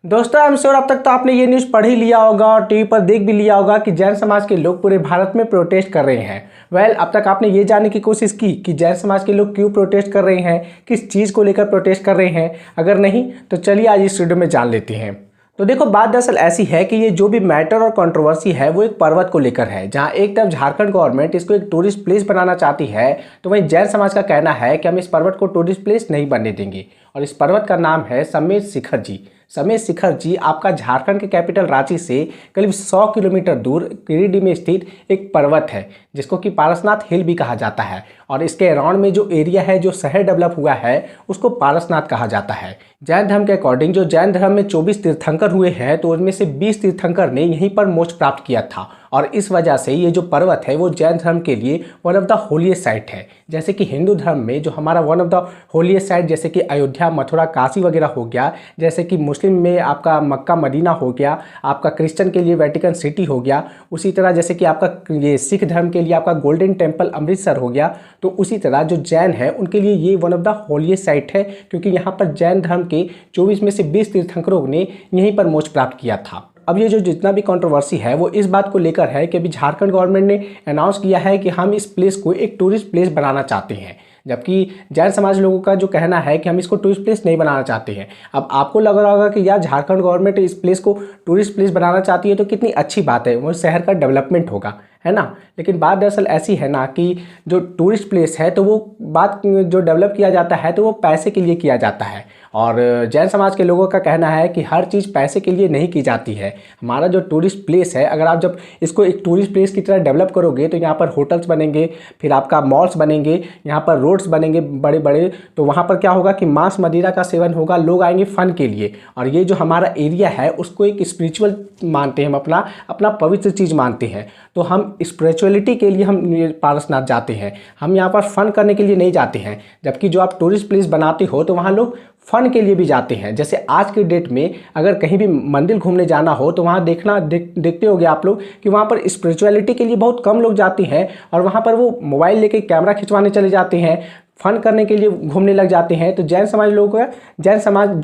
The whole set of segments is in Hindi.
दोस्तों आई एम श्योर अब तक तो आपने ये न्यूज़ पढ़ ही लिया होगा और टीवी पर देख भी लिया होगा कि जैन समाज के लोग पूरे भारत में प्रोटेस्ट कर रहे हैं। अब तक आपने ये जानने की कोशिश की कि जैन समाज के लोग क्यों प्रोटेस्ट कर रहे हैं, किस चीज़ को लेकर प्रोटेस्ट कर रहे हैं? अगर नहीं तो चलिए आज इस वीडियो में जान लेते हैं। तो देखो, बात दरअसल ऐसी है कि ये जो भी मैटर और कंट्रोवर्सी है वो एक पर्वत को लेकर है, जहां एक तरफ झारखंड गवर्नमेंट इसको एक टूरिस्ट प्लेस बनाना चाहती है, तो वहीं जैन समाज का कहना है कि हम इस पर्वत को टूरिस्ट प्लेस नहीं बनने देंगे। और इस पर्वत का नाम है समेत शिखर जी। समेत शिखर जी आपका झारखंड के कैपिटल रांची से करीब 100 किलोमीटर दूर गिरिडीह में स्थित एक पर्वत है, जिसको कि पारसनाथ हिल भी कहा जाता है। और इसके अराउंड में जो एरिया है, जो शहर डेवलप हुआ है, उसको पारसनाथ कहा जाता है। जैन धर्म के अकॉर्डिंग जो जैन धर्म में 24 तीर्थंकर हुए हैं, तो उनमें से 20 तीर्थंकर ने यहीं पर मोक्ष प्राप्त किया था। और इस वजह से ये जो पर्वत है वो जैन धर्म के लिए one of the holiest site है। जैसे कि हिंदू धर्म में जो हमारा one of the holiest site जैसे कि अयोध्या, मथुरा, काशी वगैरह हो गया, जैसे कि मुस्लिम में आपका मक्का मदीना हो गया, आपका क्रिश्चियन के लिए वेटिकन सिटी हो गया, उसी तरह जैसे कि आपका ये सिख धर्म के लिए आपका गोल्डन टेम्पल अमृतसर हो गया, तो उसी तरह जो जैन है उनके लिए ये one of the holiest site है, क्योंकि यहाँ पर जैन धर्म के 24 में से 20 तीर्थंकरों ने यहीं पर मोक्ष प्राप्त किया था। अब ये जो जितना भी कंट्रोवर्सी है वो इस बात को लेकर है कि अभी झारखंड गवर्नमेंट ने अनाउंस किया है कि हम इस प्लेस को एक टूरिस्ट प्लेस बनाना चाहते हैं, जबकि जैन समाज लोगों का जो कहना है कि हम इसको टूरिस्ट प्लेस नहीं बनाना चाहते हैं। अब आपको लग रहा होगा कि यार झारखंड गवर्नमेंट इस प्लेस को टूरिस्ट प्लेस बनाना चाहती है तो कितनी अच्छी बात है, वो शहर का डेवलपमेंट होगा, है ना। लेकिन बात दरअसल ऐसी है ना कि जो टूरिस्ट प्लेस है तो वो बात जो डेवलप किया जाता है तो वो पैसे के लिए किया जाता है। और जैन समाज के लोगों का कहना है कि हर चीज़ पैसे के लिए नहीं की जाती है। हमारा जो टूरिस्ट प्लेस है, अगर आप जब इसको एक टूरिस्ट प्लेस की तरह डेवलप करोगे तो यहाँ पर होटल्स बनेंगे, फिर आपका मॉल्स बनेंगे, यहाँ पर रोड्स बनेंगे बड़े बड़े, तो वहाँ पर क्या होगा कि मांस मदिरा का सेवन होगा, लोग आएंगे फ़न के लिए। और ये जो हमारा एरिया है उसको एक स्पिरिचुअल मानते हैं, हम अपना अपना पवित्र चीज़ मानते हैं। तो हम स्पिरिचुअलिटी के लिए हम पारसनाथ जाते हैं, हम यहाँ पर फ़न करने के लिए नहीं जाते हैं। जबकि जो आप टूरिस्ट प्लेस बनाते हो तो वहाँ लोग फ़न के लिए भी जाते हैं। जैसे आज के डेट में अगर कहीं भी मंदिर घूमने जाना हो तो वहाँ देखते होगे आप लोग कि वहाँ पर स्पिरिचुअलिटी के लिए बहुत कम लोग जाते हैं, और वहाँ पर वो मोबाइल लेके कैमरा खिंचवाने चले जाते हैं, फ़न करने के लिए घूमने लग जाते हैं। तो जैन समाज लोगों का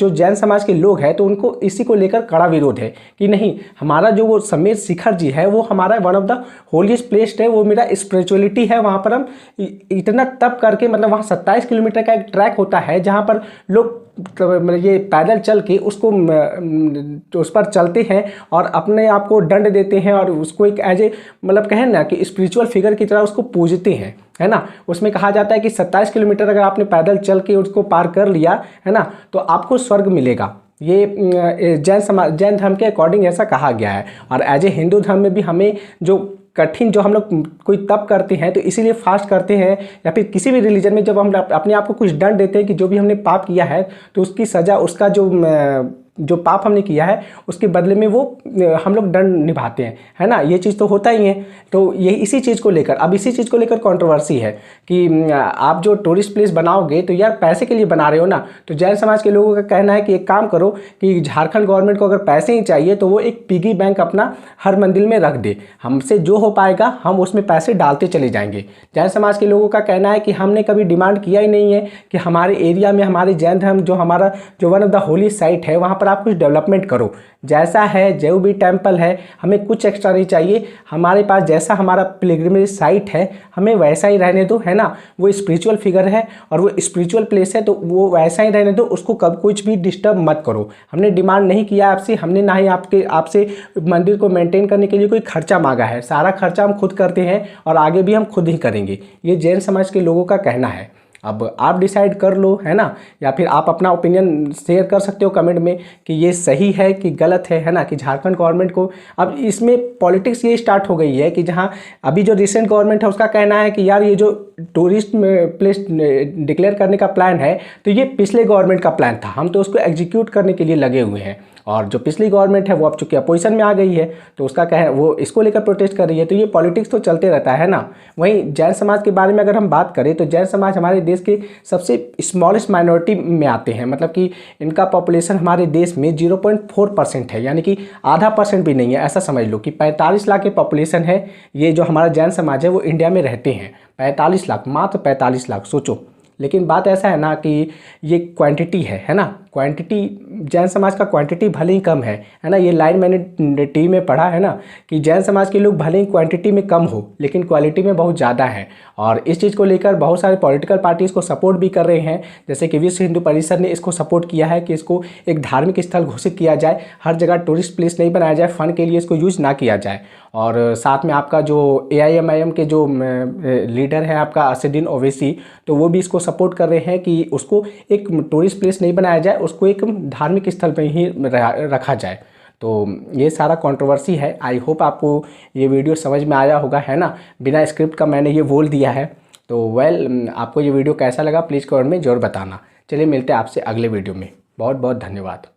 जैन समाज के लोग हैं तो उनको इसी को लेकर कड़ा विरोध है कि नहीं, हमारा जो वो समेत शिखर जी है वो हमारा one of the holiest place है, वो मेरा स्पिरिचुअलिटी है। वहाँ पर हम इतना तप करके, मतलब वहाँ 27 किलोमीटर का एक ट्रैक होता है जहाँ पर लोग मतलब ये पैदल चल के उसको उस पर चलते हैं और अपने आप को दंड देते हैं, और उसको एक एज ए मतलब कहें ना कि स्पिरिचुअल फिगर की तरह उसको पूजते हैं, है ना। उसमें कहा जाता है कि 27 किलोमीटर अगर आपने पैदल चल के उसको पार कर लिया, है ना, तो आपको स्वर्ग मिलेगा। ये जैन धर्म के अकॉर्डिंग ऐसा कहा गया है। और एज ए हिंदू धर्म में भी हमें जो कठिन जो हम लोग कोई तप करते हैं तो इसीलिए फास्ट करते हैं, या फिर किसी भी रिलीजन में जब हम अपने आप को कुछ दंड देते हैं कि जो भी हमने पाप किया है तो उसकी सज़ा, उसका जो पाप हमने किया है उसके बदले में वो हम लोग दंड निभाते हैं, है ना। ये चीज़ तो होता ही है। तो ये इसी चीज़ को लेकर कंट्रोवर्सी है कि आप जो टूरिस्ट प्लेस बनाओगे तो यार पैसे के लिए बना रहे हो ना। तो जैन समाज के लोगों का कहना है कि एक काम करो कि झारखंड गवर्नमेंट को अगर पैसे ही चाहिए तो वो एक पिगी बैंक अपना हर मंदिर में रख दे, हमसे जो हो पाएगा हम उसमें पैसे डालते चले जाएंगे। जैन समाज के लोगों का कहना है कि हमने कभी डिमांड किया ही नहीं है कि हमारे एरिया में हमारे जैन धर्म जो हमारा जो one of the Holi site है वहाँ आप कुछ डेवलपमेंट करो। जैसा है, जो भी टेम्पल है, हमें कुछ एक्स्ट्रा नहीं चाहिए। हमारे पास जैसा हमारा पिलग्रिमेज साइट है हमें वैसा ही रहने दो, है ना। वो स्पिरिचुअल फिगर है और वो स्पिरिचुअल प्लेस है तो वो वैसा ही रहने दो, उसको कब कुछ भी डिस्टर्ब मत करो। हमने डिमांड नहीं किया आपसे, हमने ना ही आपसे मंदिर को मेंटेन करने के लिए कोई खर्चा मांगा है। सारा खर्चा हम खुद करते हैं और आगे भी हम खुद ही करेंगे। ये जैन समाज के लोगों का कहना है। अब आप डिसाइड कर लो, है ना, या फिर आप अपना ओपिनियन शेयर कर सकते हो कमेंट में कि ये सही है कि गलत है ना, कि झारखंड गवर्नमेंट को अब इसमें पॉलिटिक्स ये स्टार्ट हो गई है कि जहां अभी जो रिसेंट गवर्नमेंट है उसका कहना है कि यार ये जो टूरिस्ट प्लेस डिक्लेयर करने का प्लान है तो ये पिछले गवर्नमेंट का प्लान था, हम तो उसको एग्जीक्यूट करने के लिए लगे हुए हैं। और जो पिछली गवर्नमेंट है वो अब चूंकि अपोजिशन में आ गई है तो उसका कहे वो इसको लेकर प्रोटेस्ट कर रही है। तो ये पॉलिटिक्स तो चलते रहता है ना। वहीं जैन समाज के बारे में अगर हम बात करें तो जैन समाज हमारे देश के सबसे स्मॉलेस्ट माइनॉरिटी में आते हैं, मतलब कि इनका पॉपुलेशन हमारे देश में 0.4% है, यानी कि आधा % भी नहीं है। ऐसा समझ लो कि 45 लाख की पॉपुलेशन है। ये जो हमारा जैन समाज है वो इंडिया में रहते हैं 45 लाख, मात्र 45 लाख, सोचो। लेकिन बात ऐसा है ना कि ये क्वांटिटी है ना, क्वांटिटी, जैन समाज का क्वांटिटी भले ही कम है ना, ये लाइन मैंने टी में पढ़ा है ना कि जैन समाज के लोग भले ही क्वांटिटी में कम हो लेकिन क्वालिटी में बहुत ज़्यादा है। और इस चीज़ को लेकर बहुत सारे पॉलिटिकल पार्टी इसको सपोर्ट भी कर रहे हैं, जैसे कि विश्व हिंदू परिषद ने इसको सपोर्ट किया है कि इसको एक धार्मिक स्थल घोषित किया जाए, हर जगह टूरिस्ट प्लेस नहीं बनाया जाए, फन के लिए इसको यूज ना किया जाए। और साथ में आपका जो AIMIM के जो लीडर है आपका असदुद्दीन ओवैसी, तो वो भी इसको सपोर्ट कर रहे हैं कि उसको एक टूरिस्ट प्लेस नहीं बनाया जाए, उसको एक धार्मिक स्थल पर ही रखा जाए। तो ये सारा कंट्रोवर्सी है। आई होप आपको ये वीडियो समझ में आया होगा, है ना, बिना स्क्रिप्ट का मैंने ये बोल दिया है। तो आपको ये वीडियो कैसा लगा प्लीज़ कमेंट में ज़रूर बताना। चलिए मिलते हैं आपसे अगले वीडियो में। बहुत बहुत धन्यवाद।